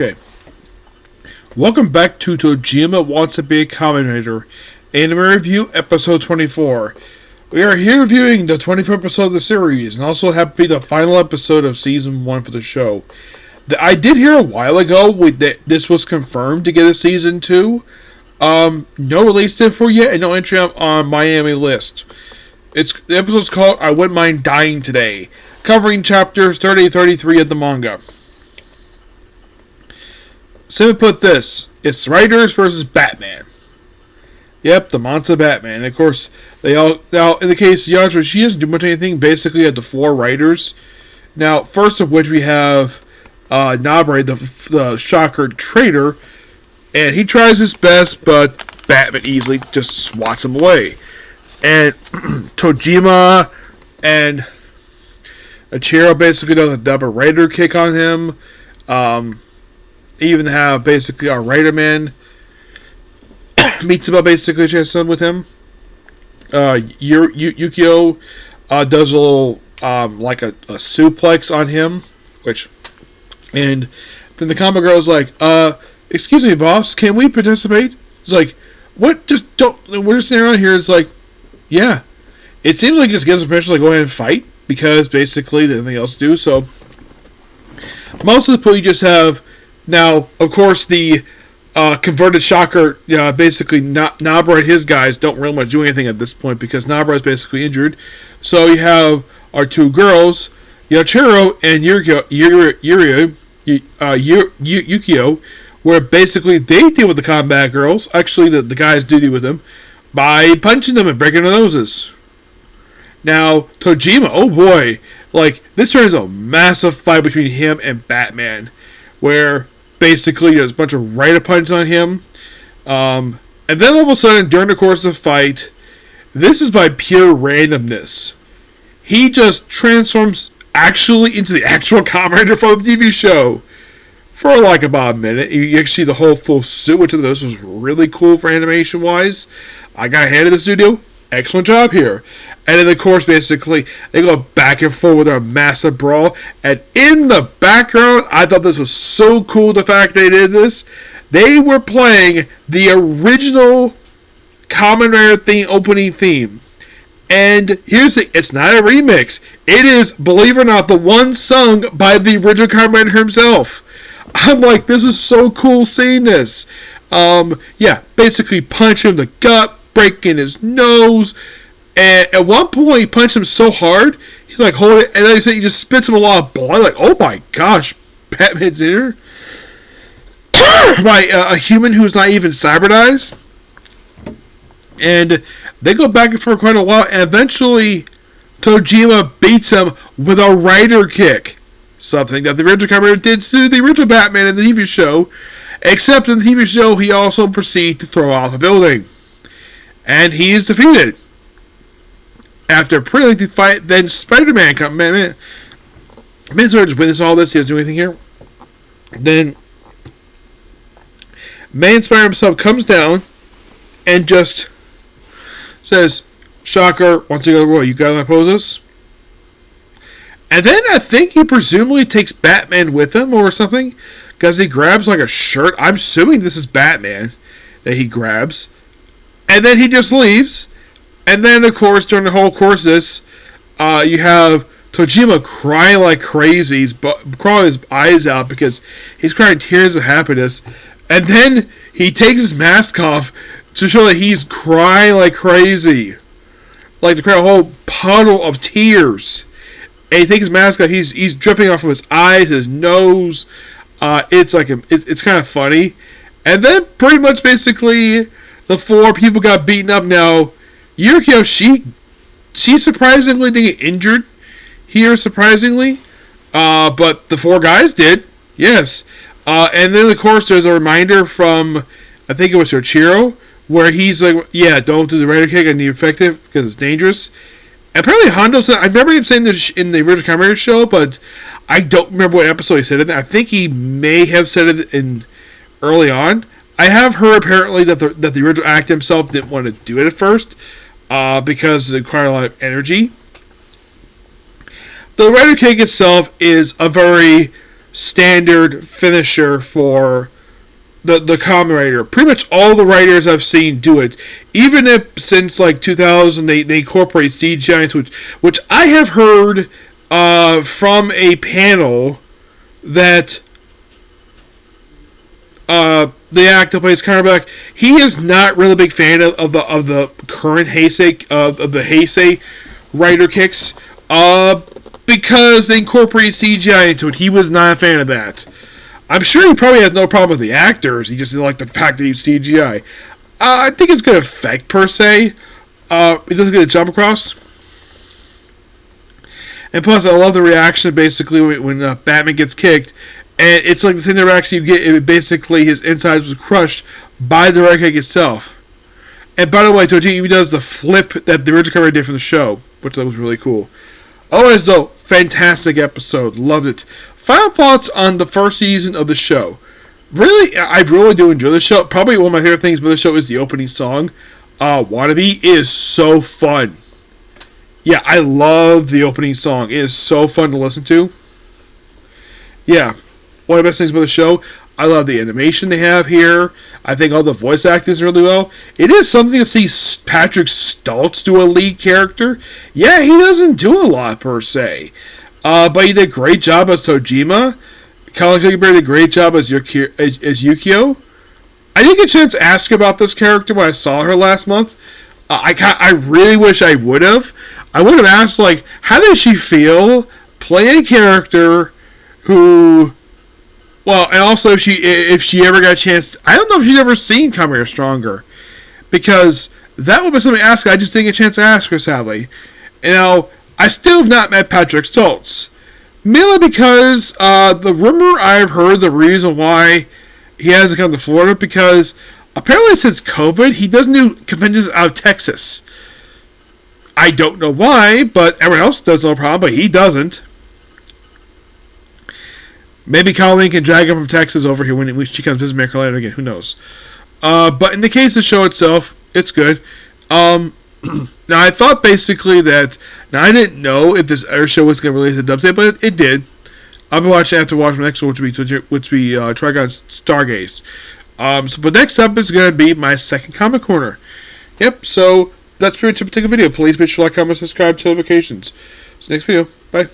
Okay, welcome back to Tojima Wants to Be a Commentator, Anime Review Episode 24. We are here reviewing the 24th episode of the series, and also happen to be the final episode of Season 1 for the show. I did hear a while ago that this was confirmed to get a Season 2. No release date for yet, and no entry on Miami list. The episode's called I Wouldn't Mind Dying Today, covering chapters 30 and 33 of the manga. Simply put this, it's writers versus Batman. Yep, the monster Batman. And of course, now in the case of Yatra, she doesn't do much anything. Basically, at the four writers. Now, first of which we have Nabre, the Shocker traitor, and he tries his best, but Batman easily just swats him away. And Tojima and Achiro basically does a double writer kick on him. Even have basically our writer man meets him up, basically chats with him. Yukio does a little like a suplex on him, and then the comic girl's like, excuse me, boss, can we participate? It's like, what? Just don't. We're just sitting around here. It's like, yeah. It seems like it just gives them permission to go ahead and fight because basically there's nothing else to do. So most of the people you just have. Now, of course, the converted Shocker, basically Nabra and his guys don't really want to do anything at this point because Nabra is basically injured. So you have our two girls, Yachiro and Yukio, where basically they deal with the combat girls. Actually, the guys do deal with them by punching them and breaking their noses. Now, Tojima, oh boy, this turns a massive fight between him and Batman, where basically there's a bunch of right punches on him. And then all of a sudden, during the course of the fight, this is by pure randomness. He just transforms actually into the actual Kamen from the TV show for about a minute. You can see the whole full suit, which this was really cool for animation-wise. I got a hand in the studio. Excellent job here. And then, of course, basically, they go back and forth with a massive brawl. And in the background, I thought this was so cool, the fact they did this. They were playing the original Kamen Rider opening theme. And here's the thing, it's not a remix. It is, believe it or not, the one sung by the original Kamen Rider himself. I'm like, this is so cool seeing this. Basically punch him in the gut, breaking his nose. And at one point, he punched him so hard, he's like, hold it, and then he just spits him a lot of blood. Like, oh my gosh, Batman's in here. By a human who's not even cybernized. And they go back and forth quite a while, and eventually, Tojima beats him with a rider kick. Something that the original Kamen did to the original Batman in the TV show. Except in the TV show, he also proceeds to throw off the building. And he is defeated. After a pretty lengthy fight, then Spider-Man comes. Man, sort of just witness all this. He doesn't do anything here. Then, Man Spider himself comes down and just says, Shocker, once you go, you gotta oppose us. And then I think he presumably takes Batman with him or something, because he grabs a shirt. I'm assuming this is Batman that he grabs. And then he just leaves. And then, of course, during the whole course of this, you have Tojima crying like crazy. He's crying his eyes out because he's crying tears of happiness. And then he takes his mask off to show that he's crying like crazy. Like to cry a whole puddle of tears. And he takes his mask off. He's dripping off from his eyes, his nose. It's kind of funny. And then pretty much basically the four people got beaten up. Now, Yukio, she surprisingly didn't get injured here, surprisingly. But the four guys did, yes. And then, of course, there's a reminder from, I think it was Yoichiro, where he's like, yeah, don't do the rider kick and the effective because it's dangerous. And apparently Hondo said, I remember him saying this in the original Kamen Rider show, but I don't remember what episode he said it in. I think he may have said it in early on. I have heard apparently that the original actor himself didn't want to do it at first because it required a lot of energy. The rider kick itself is a very standard finisher for the Kamen Rider. Pretty much all the writers I've seen do it. Even if since like 2000 they incorporate CGI into it, which I have heard from a panel that the actor who plays Carmack, he is not really a big fan of the current Heisei of the Heisei writer kicks because they incorporate CGI into it. He was not a fan of that. I'm sure he probably has no problem with the actors. He just didn't like the fact that he's CGI. I think it's good effect per se. It doesn't get a jump across. And plus, I love the reaction basically when Batman gets kicked. And it's like the thing that actually you get, basically his insides was crushed by the red kick itself. And by the way, Tojima even does the flip that the original cover did from the show, which was really cool. Otherwise, though, fantastic episode. Loved it. Final thoughts on the first season of the show. Really, I really do enjoy the show. Probably one of my favorite things about the show is the opening song. Wannabe is so fun. Yeah, I love the opening song. It is so fun to listen to. Yeah, one of the best things about the show. I love the animation they have here. I think all the voice acting is really well. It is something to see Patrick Stultz do a lead character. Yeah, he doesn't do a lot per se. But he did a great job as Tojima. Colin Cookie did a great job as Yukio. I didn't get a chance to ask about this character when I saw her last month. I really wish I would have. I would have asked, like, how did she feel playing a character who... Well, and also if she ever got a chance... I don't know if she's ever seen Kamen Rider Stronger. Because that would be something to ask. I just didn't get a chance to ask her, sadly. You know, I still have not met Patrick Stultz. Mainly because the rumor I've heard, the reason why he hasn't come to Florida, because apparently since COVID, he doesn't do conventions out of Texas. I don't know why, but everyone else does, no problem, but he doesn't. Maybe Colleen can drag him from Texas over here when she comes visit America later again. Who knows? But in the case of the show itself, it's good. Now, I thought basically that... Now, I didn't know if this other show was going to release a dub tape, but it did. I'll be watching after watching the next one, which will be Trigon Stargaze. But next up is going to be my second Comic Corner. Yep, so that's pretty much a particular video. Please make sure to like, comment, subscribe, notifications. See you next video. Bye.